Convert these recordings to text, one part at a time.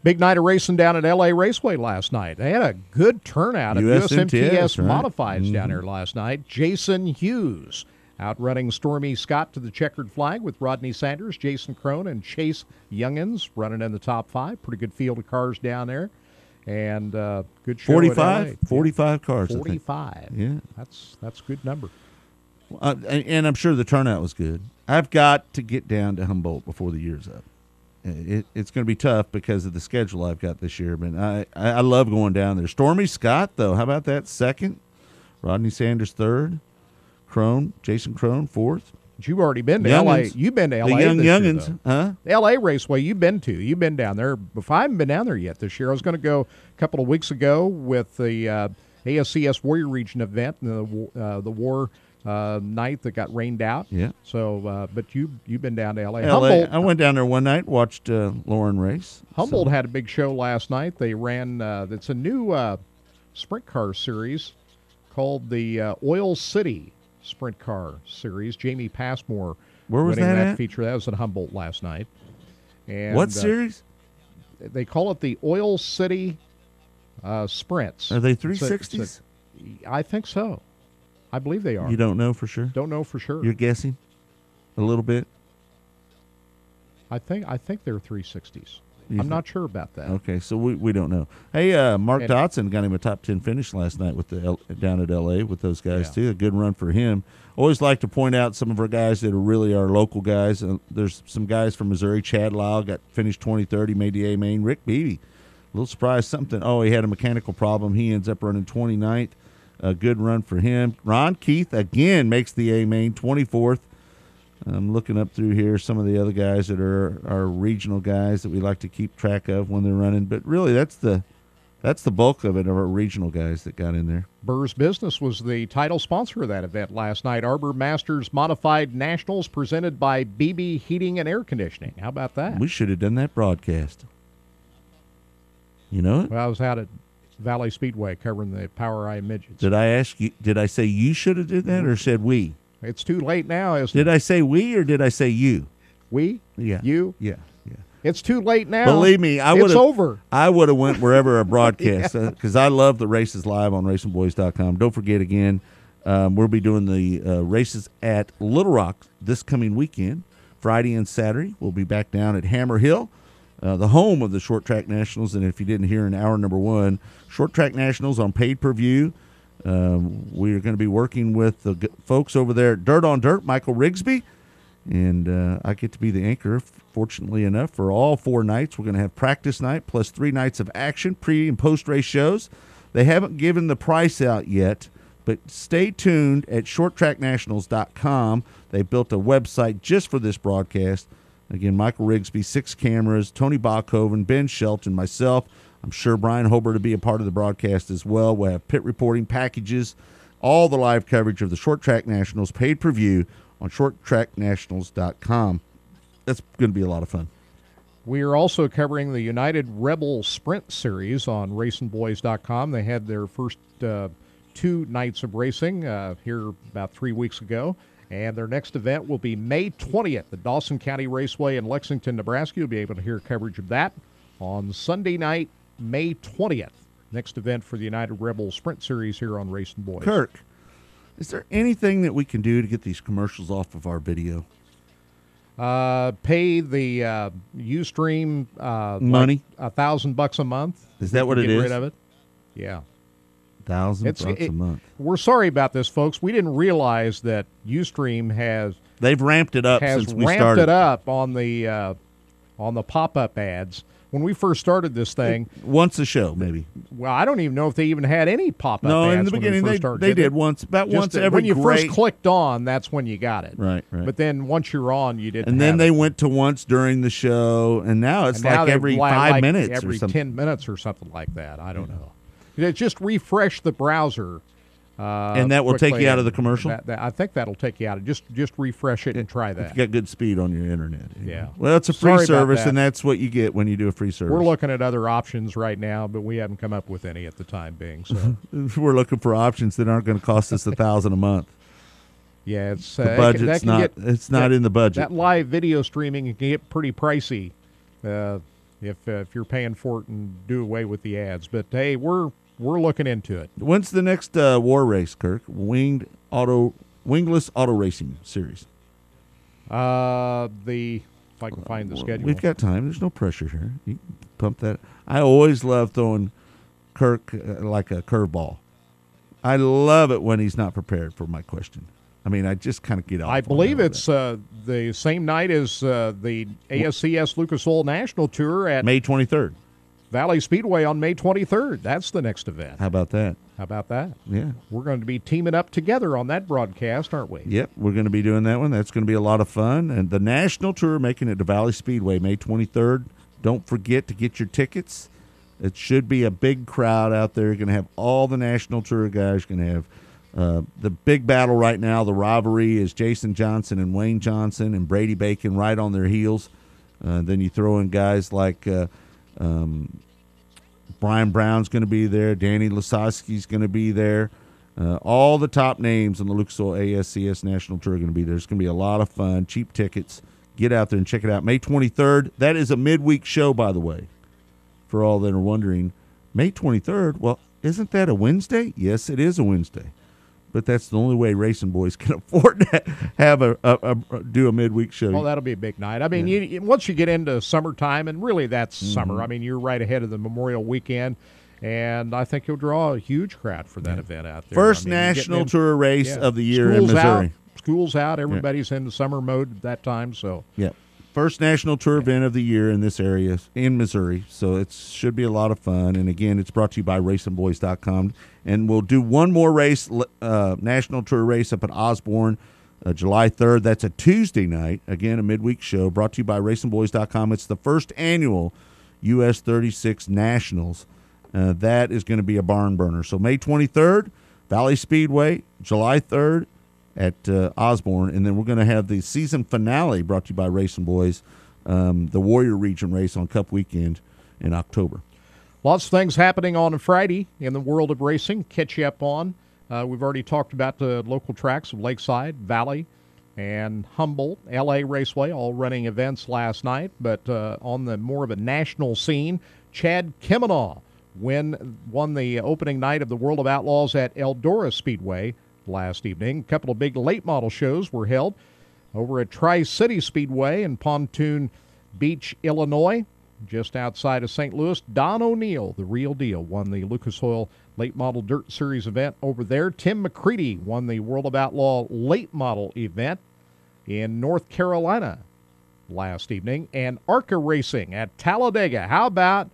Big night of racing down at L.A. Raceway last night. They had a good turnout of USMTS Modifieds down there last night. Jason Hughes outrunning Stormy Scott to the checkered flag with Rodney Sanders, Jason Crone, and Chase Youngins running in the top 5. Pretty good field of cars down there. And good show 45? 45 cars, 45. Yeah. That's a good number. And I'm sure the turnout was good. I've got to get down to Humboldt before the year's up. It's going to be tough because of the schedule I've got this year, but I love going down there. Stormy Scott, though, how about that? 2nd. Rodney Sanders, 3rd. Jason Crone, 4th. But you've already been to L.A. You've been to L.A. The this youngins, year, huh? The L.A. Raceway you've been to. You've been down there. If I haven't been down there yet this year, I was going to go a couple of weeks ago with the ASCS Warrior Region event, the war night that got rained out. Yeah. So, but you've been down to L.A. Humboldt, I went down there one night, watched Lauren race. Humboldt had a big show last night. They ran. It's a new sprint car series called the Oil City Sprint Car Series. Jamie Passmore Where was winning that that at? feature. That was at Humboldt last night. And, what series? They call it the Oil City Sprints. Are they 360s? I think so. I believe they are. You don't know for sure? Don't know for sure. You're guessing a little bit? I think they're 360s. I'm not sure about that. Okay, so we don't know. Hey, Mark Dotson got him a top 10 finish last night with down at L.A. with those guys, too. A good run for him. Always like to point out some of our guys that are really our local guys. There's some guys from Missouri. Chad Lyle got finished 20-30, made the A-main. Rick Beebe, a little surprised something. Oh, he had a mechanical problem. He ends up running 29th. A good run for him. Ron Keith, again, makes the A-main, 24th. I'm looking up through here some of the other guys that are our regional guys that we like to keep track of when they're running. But really, that's the bulk of it, of our regional guys that got in there. Burr's Business was the title sponsor of that event last night. Arbor Masters Modified Nationals presented by BB Heating and Air Conditioning. How about that? We should have done that broadcast. You know it? Well, I was out at Valley Speedway covering the Power Eye Midgets. Did I ask you? Did I say you should have did that, or said we? It's too late now, isn't it? Did I say we, or did I say you? We? Yeah. You? Yeah. It's too late now. Believe me, it's over. I would have went wherever a broadcast because I love the races live on RacinBoys.com. Don't forget again, we'll be doing the races at Little Rock this coming weekend, Friday and Saturday. We'll be back down at Hammer Hill, the home of the Short Track Nationals. And if you didn't hear in hour number 1, Short Track Nationals on paid-per-view. We are going to be working with the folks over there at Dirt on Dirt, Michael Rigsby, and I get to be the anchor, fortunately enough, for all 4 nights. We're going to have practice night plus 3 nights of action, pre- and post-race shows. They haven't given the price out yet, but stay tuned at shorttracknationals.com. They built a website just for this broadcast. Again, Michael Rigsby, 6 cameras, Tony Bachhoven, Ben Shelton, myself. I'm sure Brian Hobart will be a part of the broadcast as well. We'll have pit reporting packages, all the live coverage of the Short Track Nationals, paid per view on shorttracknationals.com. That's going to be a lot of fun. We are also covering the United Rebel Sprint Series on RacinBoys.com. They had their first 2 nights of racing here about 3 weeks ago. And their next event will be May 20th at Dawson County Raceway in Lexington, Nebraska. You'll be able to hear coverage of that on Sunday night, May 20th. Next event for the United Rebel Sprint Series here on Racing Boys. Kirk, is there anything that we can do to get these commercials off of our video? Pay the Ustream money, like $1,000 a month. Is that what it is? Get rid of it. Yeah, $1,000 a month. We're sorry about this, folks. We didn't realize that Ustream they've ramped it up since we started. Ramped it up on the pop-up ads. When we first started this thing, once a show, maybe. Well, I don't even know if they even had any pop-up ads. No, in the beginning they did once, once every. When you first clicked on, that's when you got it. Right. But then once you're on, you didn't. And then they went to once during the show, and now it's like every 5 minutes, every or something. 10 minutes, or something like that. I don't know. Just refresh the browser. And that will take you out of the commercial? I think that'll take you out of it. Just refresh it and try that. If you got good speed on your internet. Yeah. Well, it's a free service, and that's what you get when you do a free service. We're looking at other options right now, but we haven't come up with any at the time being. So we're looking for options that aren't going to cost us $1,000 a month. Yeah, it's the budget's not in the budget. That live video streaming can get pretty pricey. if you're paying for it, and do away with the ads. But hey, we're looking into it. When's the next war race, Kirk? Wingless auto racing series. If I can find the schedule. We've got time. There's no pressure here. You can pump that. I always love throwing Kirk like a curveball. I love it when he's not prepared for my question. I mean, I just kind of get off. I believe it's the same night as the ASCS Lucas Oil National Tour at May 23rd. Valley Speedway on May 23rd. That's the next event. How about that? Yeah. We're going to be teaming up together on that broadcast, aren't we? Yep, we're going to be doing that one. That's going to be a lot of fun. And the National Tour making it to Valley Speedway May 23rd. Don't forget to get your tickets. It should be a big crowd out there. You're going to have all the National Tour guys. You're going to have the big battle right now. The rivalry is Jason Johnson and Wayne Johnson and Brady Bacon right on their heels. Then you throw in guys like Brian Brown's going to be there. Danny Lasowski's going to be there. All the top names on the Lucas Oil ASCS National Tour are going to be there. It's going to be a lot of fun. Cheap tickets. Get out there and check it out. May 23rd. That is a midweek show, by the way, for all that are wondering. May 23rd, well, isn't that a Wednesday? Yes, it is a Wednesday. But that's the only way Racing Boys can afford to have do a midweek show. Well, that'll be a big night. I mean, once you get into summertime, and really that's summer, I mean, you're right ahead of the Memorial Weekend, and I think you'll draw a huge crowd for that event out there. First National Tour race of the year in Missouri. School's out. Everybody's in the summer mode at that time. So yeah. First National Tour event of the year in this area in Missouri. So it should be a lot of fun. And, again, it's brought to you by RacinBoys.com. And we'll do one more race, National Tour race up at Osborne, July 3rd. That's a Tuesday night. Again, a midweek show brought to you by RacinBoys.com. It's the first annual US 36 Nationals. That is going to be a barn burner. So May 23rd, Valley Speedway, July 3rd, at Osborne, and then we're going to have the season finale brought to you by Racing Boys, the Warrior Region race on Cup Weekend in October. Lots of things happening on Friday in the world of racing. Catch you up on. We've already talked about the local tracks of Lakeside, Valley, and Humboldt, L.A. Raceway, all running events last night. But on the more of a national scene, Chad Kemenaugh won the opening night of the World of Outlaws at Eldora Speedway last evening. A couple of big late model shows were held over at Tri-City Speedway in Pontoon Beach, Illinois, just outside of St. Louis. Don O'Neill, the real deal, won the Lucas Oil Late Model Dirt Series event over there. Tim McCready won the World of Outlaw Late Model event in North Carolina last evening. And ARCA Racing at Talladega. How about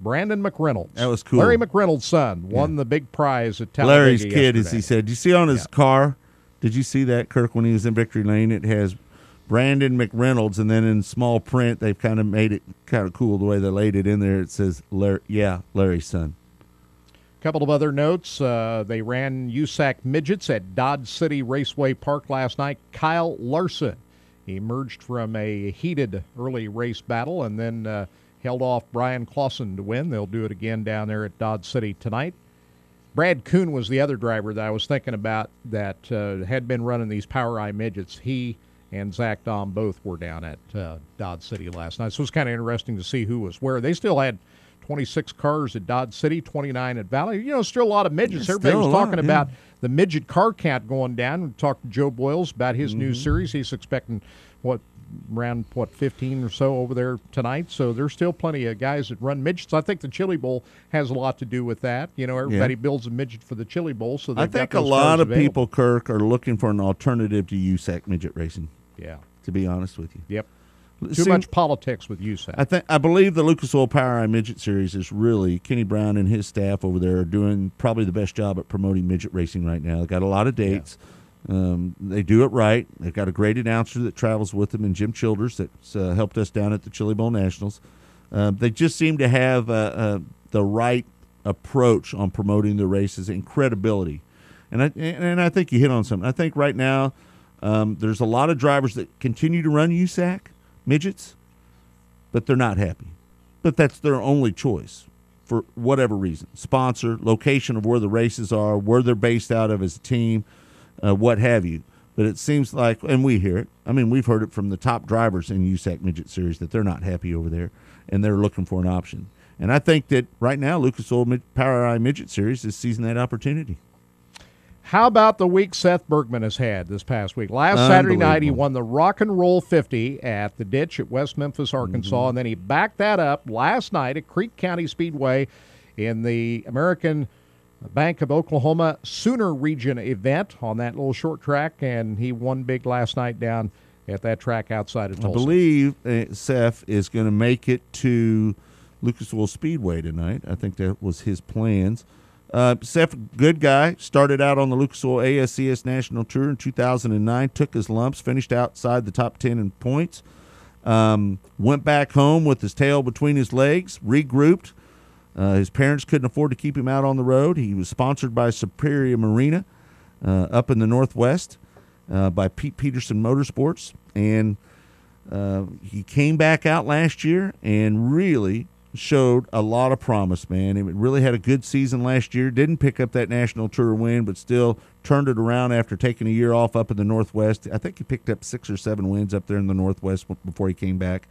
Brandon McReynolds? That was cool. Larry McReynolds' son won the big prize at Talladega. Larry's kid, yesterday. as he said. Did you see on his car? Did you see that, Kirk, when he was in Victory Lane? It has Brandon McReynolds, and then in small print, they've kind of made it kind of cool the way they laid it in there. It says, Larry's son. A couple of other notes. They ran USAC Midgets at Dodge City Raceway Park last night. Kyle Larson emerged from a heated early race battle and then held off Brian Clausen to win. They'll do it again down there at Dodge City tonight. Brad Kuhn was the other driver that I was thinking about that had been running these Power Eye Midgets. He and Zach Dahm both were down at Dodge City last night. So it was kind of interesting to see who was where. They still had 26 cars at Dodge City, 29 at Valley. You know, still a lot of midgets. Everybody was talking about the midget car count going down. We talked to Joe Boyles about his new series. He's expecting, around 15 or so over there tonight. So there's still plenty of guys that run midgets. I think the Chili Bowl has a lot to do with that. You know, everybody builds a midget for the Chili Bowl. So I think a lot of people, Kirk, are looking for an alternative to USAC midget racing. Yeah. To be honest with you. Yep. Too much politics with USAC. I believe the Lucas Oil Power Eye Midget Series is really, Kenny Brown and his staff over there are doing probably the best job at promoting midget racing right now. They've got a lot of dates. Yeah. They do it right. They've got a great announcer that travels with them, and Jim Childers that's helped us down at the Chili Bowl Nationals. They just seem to have the right approach on promoting the races and credibility. And I think you hit on something. I think right now there's a lot of drivers that continue to run USAC midgets, but they're not happy. But that's their only choice for whatever reason. Sponsor, location of where the races are, where they're based out of as a team, what have you. But it seems like, and we hear it, I mean, we've heard it from the top drivers in USAC Midget Series that they're not happy over there, and they're looking for an option. And I think that right now, Lucas Oil Power I Midget Series is seizing that opportunity. How about the week Seth Bergman has had this past week? Last Saturday night, he won the Rock and Roll 50 at the Ditch at West Memphis, Arkansas, and then he backed that up last night at Creek County Speedway in the American Bank of Oklahoma Sooner Region event on that little short track, and he won big last night down at that track outside of Tulsa. I believe Seth is going to make it to Lucas Oil Speedway tonight. I think that was his plans. Seth, good guy, started out on the Lucas Oil ASCS National Tour in 2009, took his lumps, finished outside the top 10 in points, went back home with his tail between his legs, regrouped. His parents couldn't afford to keep him out on the road. He was sponsored by Superior Marina up in the Northwest by Pete Peterson Motorsports, and he came back out last year and really showed a lot of promise, man. He really had a good season last year. Didn't pick up that National Tour win, but still turned it around after taking a year off up in the Northwest. I think he picked up 6 or 7 wins up there in the Northwest before he came back.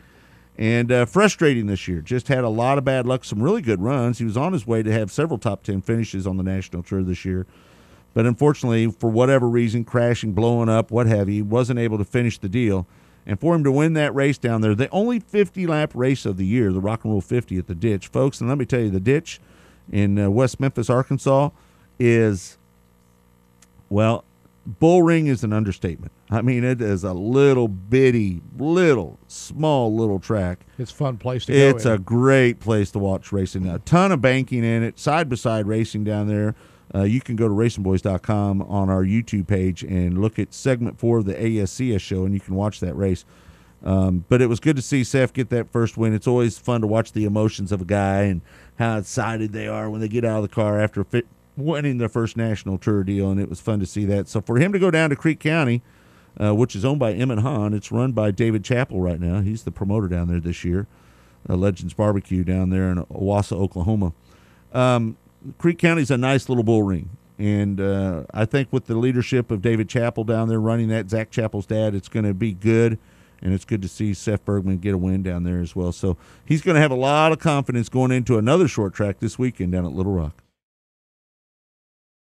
And frustrating this year. Just had a lot of bad luck, some really good runs. He was on his way to have several top 10 finishes on the National Tour this year. But unfortunately, for whatever reason, crashing, blowing up, what have you, wasn't able to finish the deal. And for him to win that race down there, the only 50-lap race of the year, the Rock and Roll 50 at the Ditch, folks, and let me tell you, the Ditch in West Memphis, Arkansas is, well, bullring is an understatement. I mean, it is a little bitty, small little track. It's a fun place to go. It's a great place to watch racing. A ton of banking in it, side-by-side racing down there. You can go to RacinBoys.com on our YouTube page and look at segment 4 of the ASCS show, and you can watch that race. But it was good to see Seth get that first win. It's always fun to watch the emotions of a guy and how excited they are when they get out of the car after winning their first National Tour deal, and it was fun to see that. So for him to go down to Creek County, which is owned by Emmett Hahn, it's run by David Chappell right now. He's the promoter down there this year, Legends Barbecue down there in Owasso, Oklahoma. Creek County's a nice little bull ring, and I think with the leadership of David Chappell down there running that, Zach Chappell's dad, it's going to be good, and it's good to see Seth Bergman get a win down there as well. So he's going to have a lot of confidence going into another short track this weekend down at Little Rock.